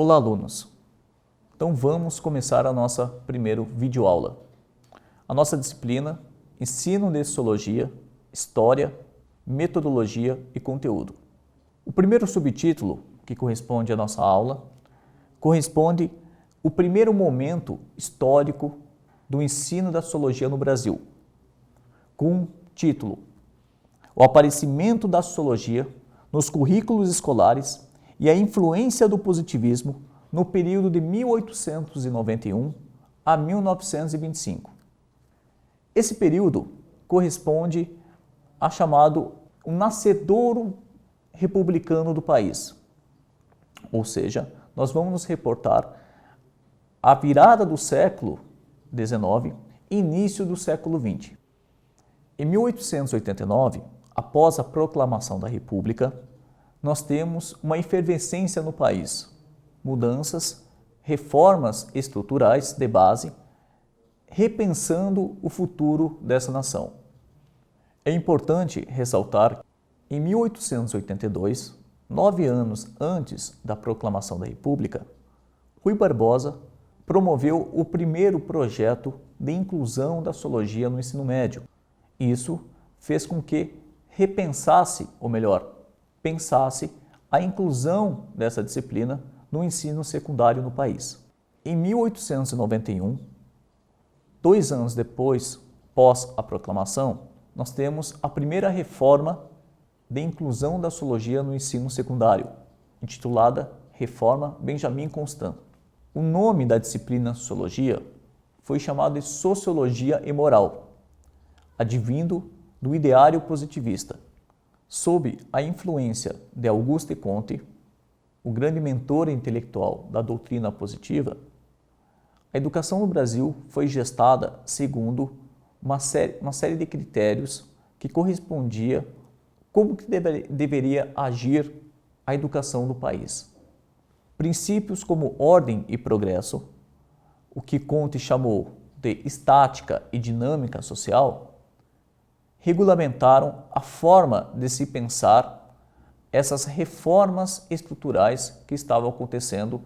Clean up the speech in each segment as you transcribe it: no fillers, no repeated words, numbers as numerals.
Olá, alunos! Então vamos começar a nossa primeira videoaula. A nossa disciplina Ensino de Sociologia, História, Metodologia e Conteúdo. O primeiro subtítulo, que corresponde à nossa aula, corresponde ao primeiro momento histórico do ensino da sociologia no Brasil, com o título O aparecimento da sociologia nos currículos escolares e a influência do positivismo no período de 1891 a 1925. Esse período corresponde a chamado o nascedouro republicano do país. Ou seja, nós vamos nos reportar a virada do século XIX e início do século XX. Em 1889, após a proclamação da República, nós temos uma efervescência no país, mudanças, reformas estruturais de base, repensando o futuro dessa nação. É importante ressaltar que, em 1882, 9 anos antes da proclamação da República, Rui Barbosa promoveu o primeiro projeto de inclusão da sociologia no ensino médio. Isso fez com que repensasse, ou melhor, pensasse a inclusão dessa disciplina no ensino secundário no país. Em 1891, 2 anos depois, pós a proclamação, nós temos a primeira reforma de inclusão da sociologia no ensino secundário, intitulada Reforma Benjamin Constant. O nome da disciplina Sociologia foi chamado de Sociologia e Moral, advindo do ideário positivista. Sob a influência de Auguste Comte, o grande mentor intelectual da doutrina positiva, a educação no Brasil foi gestada segundo uma série de critérios que correspondia como que deveria agir a educação do país. Princípios como ordem e progresso, o que Comte chamou de estática e dinâmica social, regulamentaram a forma de se pensar essas reformas estruturais que estavam acontecendo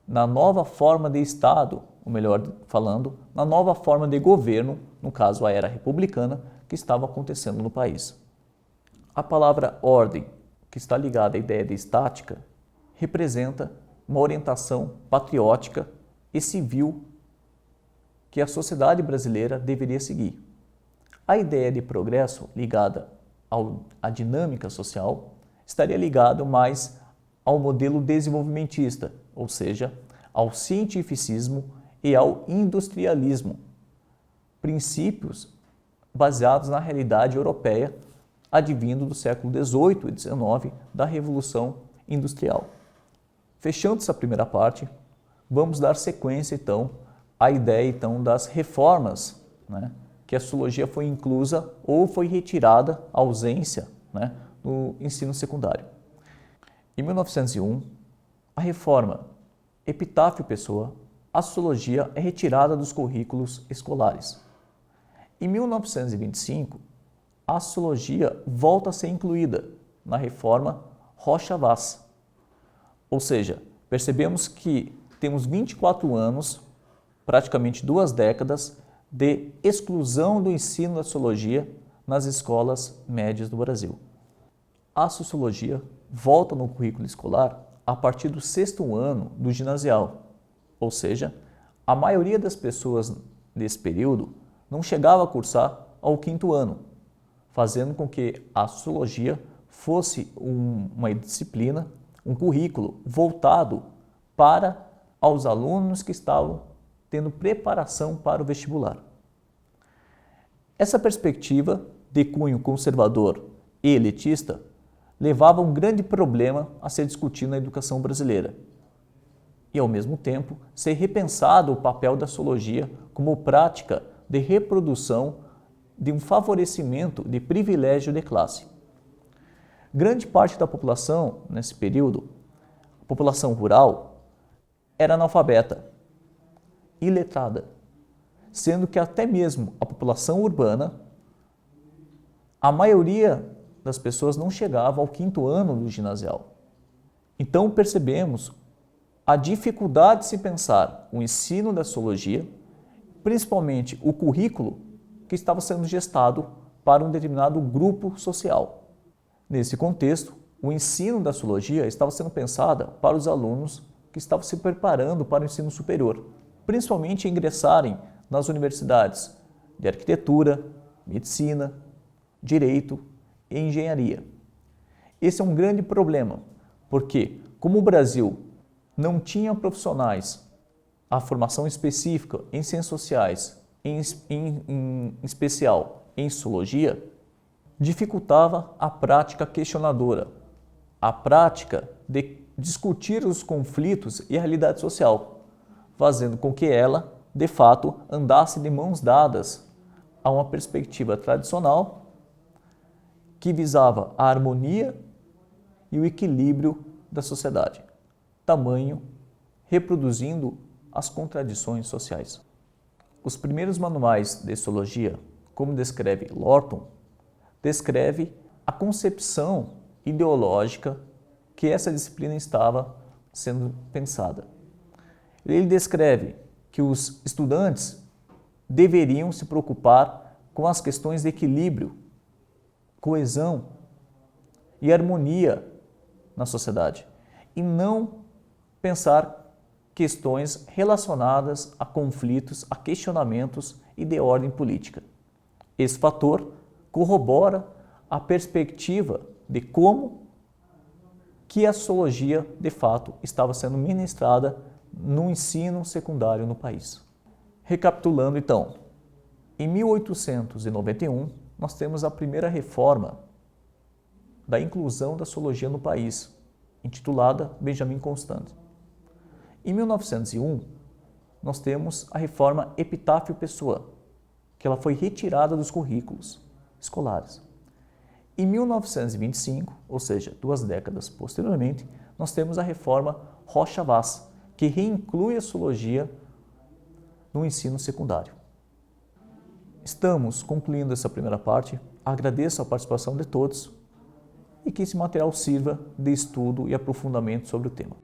na nova forma de Estado, ou melhor falando, na nova forma de governo, no caso a era republicana, que estava acontecendo no país. A palavra ordem, que está ligada à ideia de estática, representa uma orientação patriótica e civil que a sociedade brasileira deveria seguir. A ideia de progresso ligada à dinâmica social estaria ligado mais ao modelo desenvolvimentista, ou seja, ao cientificismo e ao industrialismo, princípios baseados na realidade europeia advindo do século XVIII e XIX da Revolução Industrial. Fechando essa primeira parte, vamos dar sequência então à ideia das reformas, que a sociologia foi inclusa ou foi retirada a ausência no ensino secundário. Em 1901, a reforma Epitáfio Pessoa, a sociologia é retirada dos currículos escolares. Em 1925, a sociologia volta a ser incluída na reforma Rocha Vaz. Ou seja, percebemos que temos 24 anos, praticamente 2 décadas, de exclusão do ensino da sociologia nas escolas médias do Brasil. A sociologia volta no currículo escolar a partir do 6º ano do ginasial, ou seja, a maioria das pessoas desse período não chegava a cursar ao 5º ano, fazendo com que a sociologia fosse uma disciplina, um currículo voltado para os alunos que estavam tendo preparação para o vestibular. Essa perspectiva de cunho conservador e elitista levava a um grande problema a ser discutido na educação brasileira e, ao mesmo tempo, ser repensado o papel da sociologia como prática de reprodução de um favorecimento de privilégio de classe. Grande parte da população, nesse período, a população rural, era analfabeta, iletrada, sendo que até mesmo a população urbana, a maioria das pessoas não chegava ao 5º ano do ginasial. Então percebemos a dificuldade de se pensar o ensino da sociologia, principalmente o currículo que estava sendo gestado para um determinado grupo social. Nesse contexto, o ensino da sociologia estava sendo pensado para os alunos que estavam se preparando para o ensino superior, principalmente ingressarem nas universidades de arquitetura, medicina, direito e engenharia. Esse é um grande problema, porque como o Brasil não tinha profissionais a formação específica em ciências sociais, em especial em sociologia, dificultava a prática questionadora, a prática de discutir os conflitos e a realidade social, fazendo com que ela, de fato, andasse de mãos dadas a uma perspectiva tradicional que visava a harmonia e o equilíbrio da sociedade, tamanho reproduzindo as contradições sociais. Os primeiros manuais de sociologia, como descreve Lorton, descreve a concepção ideológica que essa disciplina estava sendo pensada. Ele descreve que os estudantes deveriam se preocupar com as questões de equilíbrio, coesão e harmonia na sociedade, e não pensar questões relacionadas a conflitos, a questionamentos e de ordem política. Esse fator corrobora a perspectiva de como que a sociologia, de fato, estava sendo ministrada no ensino secundário no país. Recapitulando, então, em 1891, nós temos a primeira reforma da inclusão da sociologia no país, intitulada Benjamin Constant. Em 1901, nós temos a reforma Epitáfio Pessoa, que ela foi retirada dos currículos escolares. Em 1925, ou seja, 2 décadas posteriormente, nós temos a reforma Rocha Vaz, que reinclui a sociologia no ensino secundário. Estamos concluindo essa primeira parte. Agradeço a participação de todos e que esse material sirva de estudo e aprofundamento sobre o tema.